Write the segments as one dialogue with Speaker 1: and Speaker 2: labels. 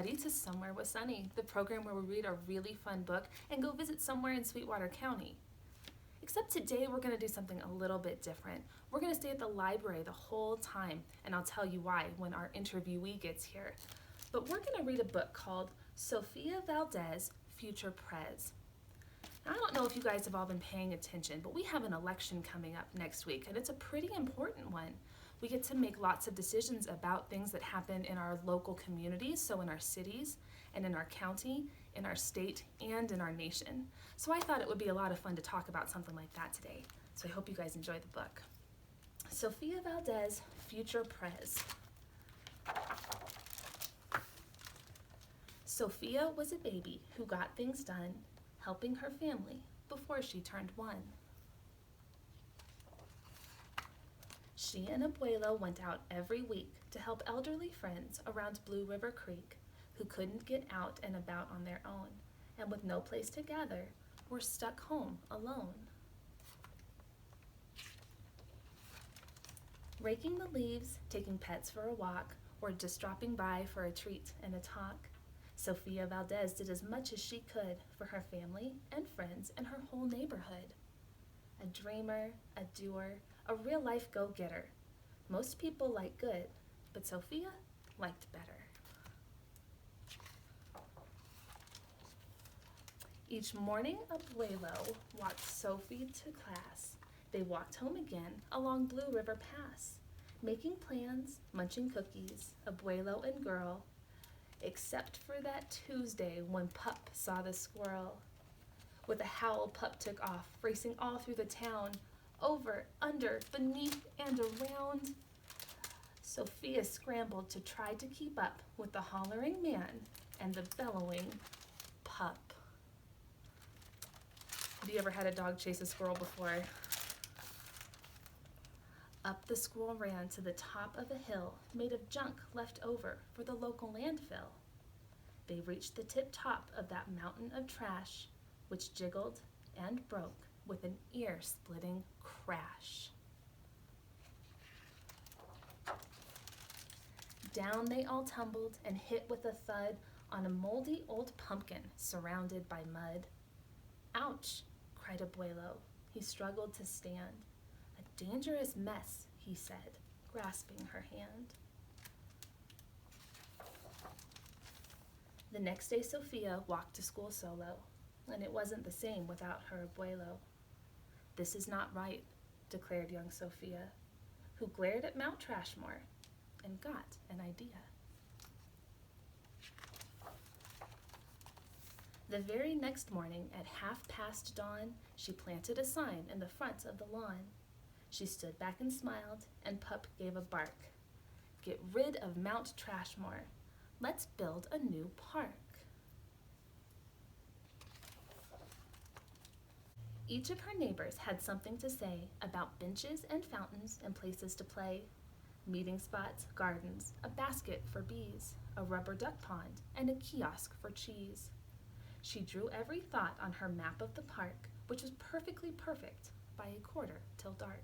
Speaker 1: everybody to Somewhere with Sunny, the program where we read a really fun book and go visit somewhere in Sweetwater County. Except today we're going to do something a little bit different. We're going to stay at the library the whole time, and I'll tell you why when our interviewee gets here. But we're going to read a book called Sofia Valdez, Future Prez. Now, I don't know if you guys have all been paying attention, but we have an election coming up next week, and it's a pretty important one. We get to make lots of decisions about things that happen in our local communities, so in our cities and in our county, in our state, and in our nation. So I thought it would be a lot of fun to talk about something like that today. So I hope you guys enjoy the book. Sofia Valdez, Future Prez. Sofia was a baby who got things done, helping her family before she turned 1. She and Abuelo went out every week to help elderly friends around Blue River Creek who couldn't get out and about on their own, and with no place to gather, were stuck home alone. Raking the leaves, taking pets for a walk, or just dropping by for a treat and a talk, Sofia Valdez did as much as she could for her family and friends and her whole neighborhood. A dreamer, a doer, a real-life go-getter. Most people like good, but Sofia liked better. Each morning, Abuelo walked Sophie to class. They walked home again along Blue River Pass, making plans, munching cookies, Abuelo and girl, except for that Tuesday when Pup saw the squirrel. With a howl, Pup took off, racing all through the town, over, under, beneath, and around. Sofia scrambled to try to keep up with the hollering man and the bellowing Pup. Have you ever had a dog chase a squirrel before? Up the squirrel ran to the top of a hill made of junk left over for the local landfill. They reached the tip top of that mountain of trash, which jiggled and broke with an ear-splitting crash. Down they all tumbled and hit with a thud on a moldy old pumpkin surrounded by mud. "Ouch," cried Abuelo. He struggled to stand. "A dangerous mess," he said, grasping her hand. The next day, Sofia walked to school solo, and it wasn't the same without her Abuelo. "This is not right," declared young Sofia, who glared at Mount Trashmore and got an idea. The very next morning, at past dawn, she planted a sign in the front of the lawn. She stood back and smiled, and Pup gave a bark. "Get rid of Mount Trashmore. Let's build a new park." Each of her neighbors had something to say about benches and fountains and places to play, meeting spots, gardens, a basket for bees, a rubber duck pond, and a kiosk for cheese. She drew every thought on her map of the park, which was perfectly perfect by a quarter till dark.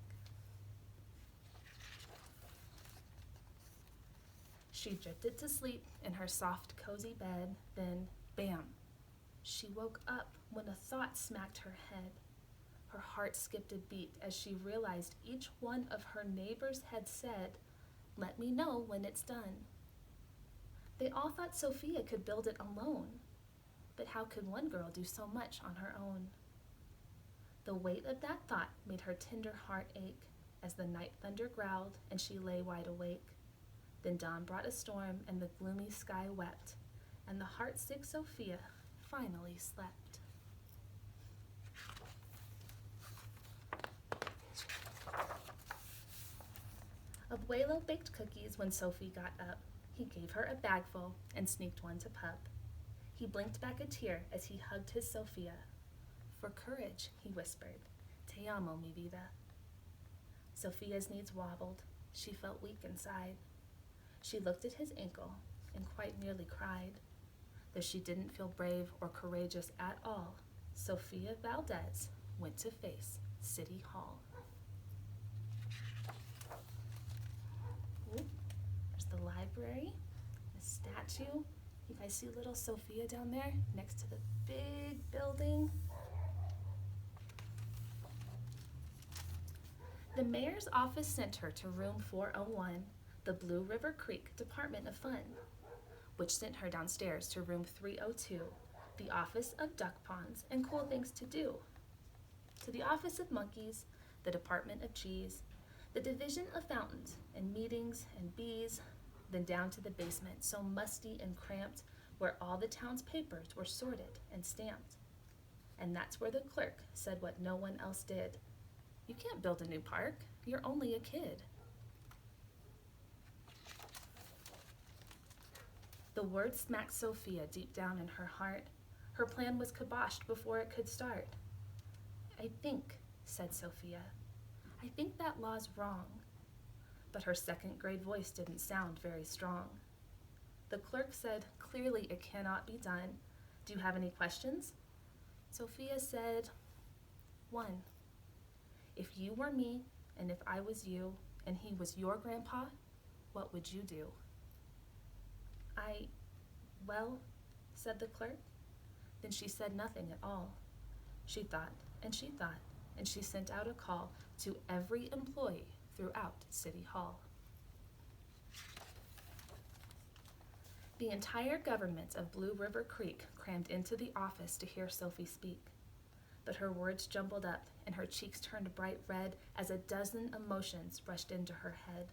Speaker 1: She drifted to sleep in her soft, cozy bed, then, bam! She woke up when a thought smacked her head. Her heart skipped a beat as she realized each one of her neighbors had said, "Let me know when it's done." They all thought Sofia could build it alone, but how could one girl do so much on her own? The weight of that thought made her tender heart ache as the night thunder growled and she lay wide awake. Then dawn brought a storm and the gloomy sky wept, and the heartsick Sofia finally slept. Abuelo baked cookies when Sophie got up. He gave her a bagful and sneaked one to Pup. He blinked back a tear as he hugged his Sofia. "For courage," he whispered. "Te amo, mi vida." Sofia's knees wobbled. She felt weak inside. She looked at his ankle and quite nearly cried. Though she didn't feel brave or courageous at all, Sofia Valdez went to face City Hall. Ooh, there's the library, the statue, You guys see little Sophia down there next to the big building? The mayor's office sent her to room 401, the Blue River Creek Department of Fun, which sent her downstairs to room 302, the Office of Duck Ponds and Cool Things to Do, to the Office of Monkeys, the Department of Cheese, the Division of Fountains and Meetings and Bees, then down to the basement, so musty and cramped, where all the town's papers were sorted and stamped. And that's where the clerk said what no one else did. You can't build a new park. You're only a kid. The word smacked Sophia deep down in her heart. Her plan was kiboshed before it could start. I think, said Sophia, I think that law's wrong. But her second grade voice didn't sound very strong. The clerk said, clearly it cannot be done. Do you have any questions? Sophia said, 1. If you were me, and if I was you, and he was your grandpa, what would you do? Well, said the clerk. Then she said nothing at all. She thought, and she thought, and she sent out a call to every employee throughout City Hall. The entire government of Blue River Creek crammed into the office to hear Sophie speak. But her words jumbled up and her cheeks turned bright red as a dozen emotions rushed into her head.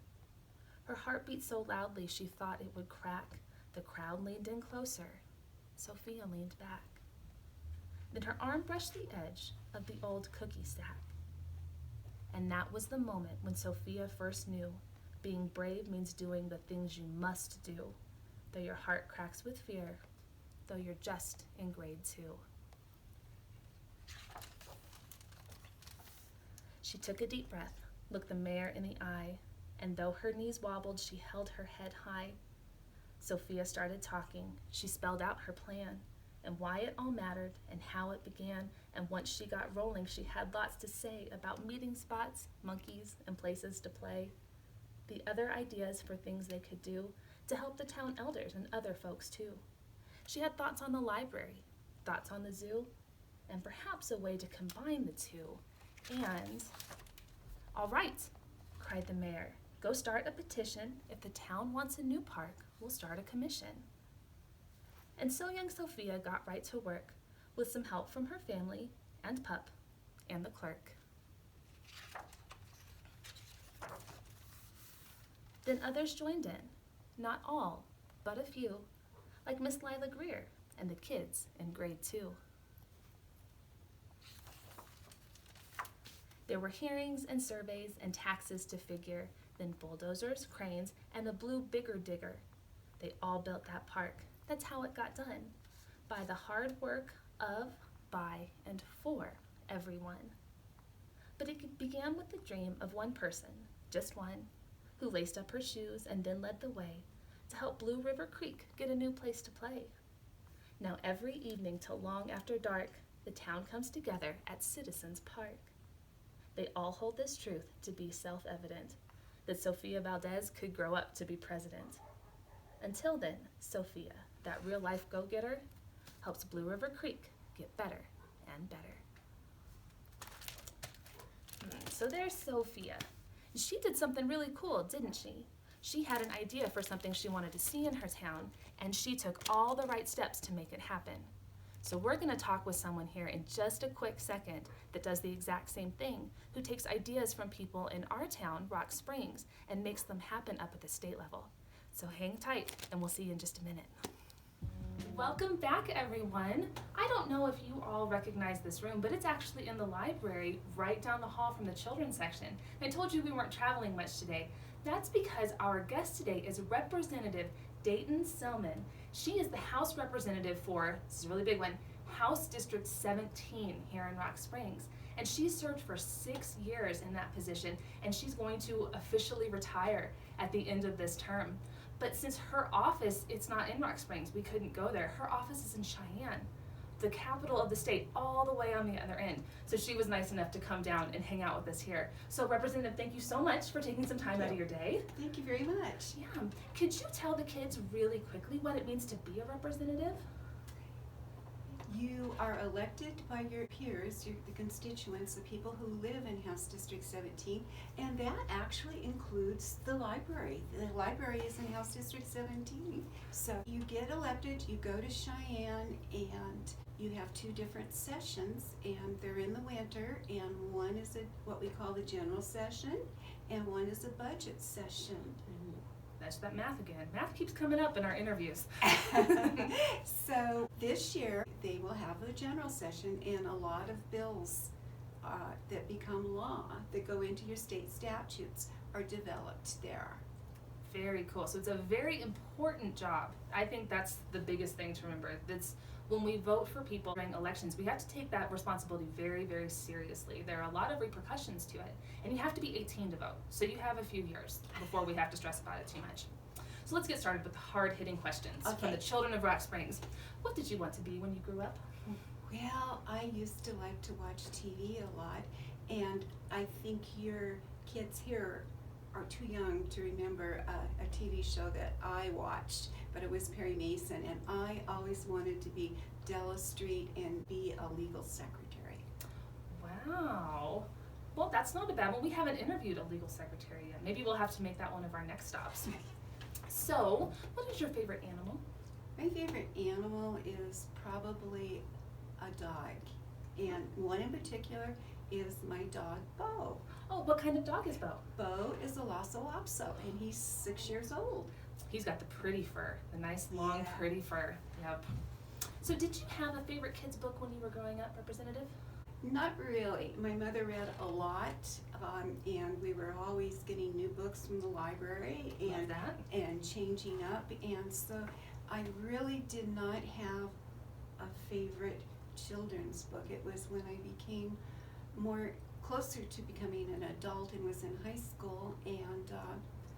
Speaker 1: Her heart beat so loudly she thought it would crack. The crowd leaned in closer. Sophia leaned back. Then her arm brushed the edge of the old cookie stack. And that was the moment when Sophia first knew being brave means doing the things you must do, though your heart cracks with fear, though you're just in grade 2. She took a deep breath, looked the mayor in the eye, and though her knees wobbled, she held her head high. Sophia started talking. She spelled out her plan and why it all mattered and how it began, and once she got rolling, she had lots to say about meeting spots, monkeys, and places to play. The other ideas for things they could do to help the town elders and other folks too. She had thoughts on the library, thoughts on the zoo, and perhaps a way to combine the two. And, all right, cried the mayor, go start a petition. If the town wants a new park, we'll start a commission. And so young Sophia got right to work with some help from her family and pup and the clerk. Then others joined in, not all, but a few, like Miss Lila Greer and the kids in grade 2. There were hearings and surveys and taxes to figure, then bulldozers, cranes, and a blue bigger digger. They all built that park. That's how it got done, by the hard work of, by, and for everyone. But it began with the dream of one person, just one, who laced up her shoes and then led the way to help Blue River Creek get a new place to play. Now every evening till long after dark, the town comes together at Citizens Park. They all hold this truth to be self-evident, that Sophia Valdez could grow up to be president. Until then, Sophia, that real-life go-getter, helps Blue River Creek get better and better. So there's Sophia. She did something really cool, didn't she? She had an idea for something she wanted to see in her town, and she took all the right steps to make it happen. So we're going to talk with someone here in just a quick second that does the exact same thing, who takes ideas from people in our town, Rock Springs, and makes them happen up at the state level. So hang tight, and we'll see you in just a minute. Welcome back, everyone. I don't know if you all recognize this room, but it's actually in the library right down the hall from the children's section. I told you we weren't traveling much today. That's because our guest today is Representative Dayton-Selman. She is the House Representative for, this is a really big one, House District 17 here in Rock Springs. And she served for 6 years in that position, and she's going to officially retire at the end of this term. But since her office, it's not in Rock Springs, we couldn't go there. Her office is in Cheyenne. the capital of the state, all the way on the other end. So she was nice enough to come down and hang out with us here. So Representative, thank you so much for taking some time out of your day.
Speaker 2: Thank you very much.
Speaker 1: Yeah. Could you tell the kids really quickly what it means to be a representative?
Speaker 2: You are elected by your peers, the constituents, the people who live in House District 17, and that actually includes the library. The library is in House District 17. So you get elected, you go to Cheyenne, and you have 2 different sessions, and they're in the winter, and one is what we call the general session, and one is a budget session.
Speaker 1: That's that math again. Math keeps coming up in our interviews.
Speaker 2: So this year they will have a general session, and a lot of bills that become law that go into your state statutes are developed there.
Speaker 1: Very cool. So it's a very important job. I think that's the biggest thing to remember. That's when we vote for people during elections, we have to take that responsibility very, very seriously. There are a lot of repercussions to it, and you have to be 18 to vote. So you have a few years before we have to stress about it too much. So let's get started with the hard-hitting questions from the children of Rock Springs. What did you want to be when you grew up?
Speaker 2: Well, I used to like to watch TV a lot, and I think your kids here are too young to remember a TV show that I watched, but it was Perry Mason, and I always wanted to be Della Street and be a legal secretary.
Speaker 1: Wow. Well, that's not a bad one. We haven't interviewed a legal secretary yet. Maybe we'll have to make that one of our next stops. So, what is your favorite animal?
Speaker 2: My favorite animal is probably a dog, and one in particular is my dog, Bo.
Speaker 1: Oh, what kind of dog is Bo?
Speaker 2: Bo is a Lhasa Apso, and he's 6 years old.
Speaker 1: He's got the pretty fur, the nice long pretty fur. Yep. So did you have a favorite kids book when you were growing up, Representative?
Speaker 2: Not really. My mother read a lot, and we were always getting new books from the library and changing up, and so I really did not have a favorite children's book. It was when I became closer to becoming an adult and was in high school, and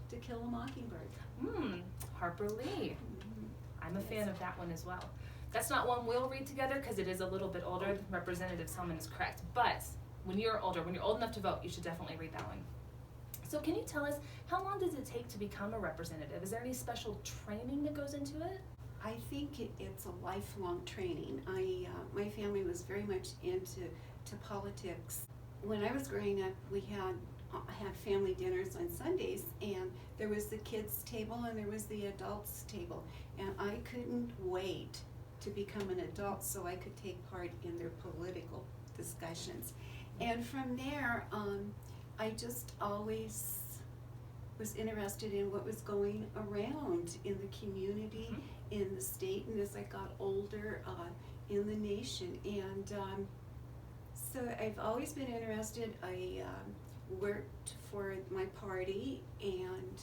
Speaker 2: To Kill a Mockingbird.
Speaker 1: Harper Lee. I'm a fan of that one as well. That's not one we'll read together because it is a little bit older. Representative Selman is correct. But when you're older, when you're old enough to vote, you should definitely read that one. So can you tell us, how long does it take to become a representative? Is there any special training that goes into it?
Speaker 2: I think it's a lifelong training. My family was very much into politics. When I was growing up, we had family dinners on Sundays, and there was the kids' table and there was the adults' table, and I couldn't wait to become an adult so I could take part in their political discussions. And from there, I just always was interested in what was going around in the community, in the state, and as I got older, in the nation. And so I've always been interested. I worked for my party, and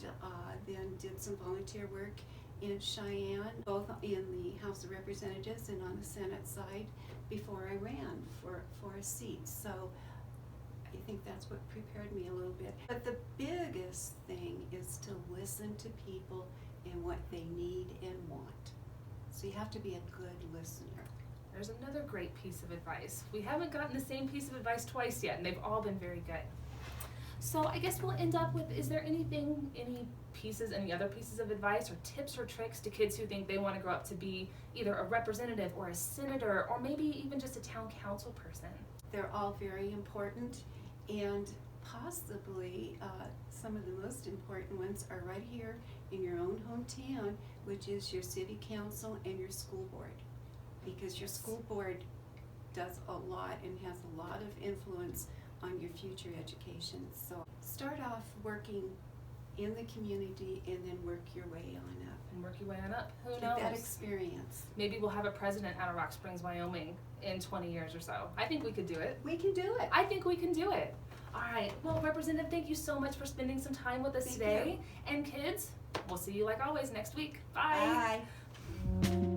Speaker 2: then did some volunteer work in Cheyenne, both in the House of Representatives and on the Senate side, before I ran for a seat. So I think that's what prepared me a little bit. But the biggest thing is to listen to people and what they need and want. So you have to be a good listener.
Speaker 1: There's another great piece of advice. We haven't gotten the same piece of advice twice yet, and they've all been very good. So I guess we'll end up with, is there any other pieces of advice or tips or tricks to kids who think they want to grow up to be either a representative or a senator or maybe even just a town council person?
Speaker 2: They're all very important, and possibly some of the most important ones are right here in your own hometown, which is your city council and your school board. Because your school board does a lot and has a lot of influence on your future education. So start off working in the community and then work your way on up.
Speaker 1: And work your way on up. Who knows?
Speaker 2: Get that experience.
Speaker 1: Maybe we'll have a president out of Rock Springs, Wyoming in 20 years or so. I think we could do it.
Speaker 2: We can do it.
Speaker 1: I think we can do it. All right. Well, Representative, thank you so much for spending some time with us today. And kids, we'll see you like always next week. Bye.
Speaker 2: Bye.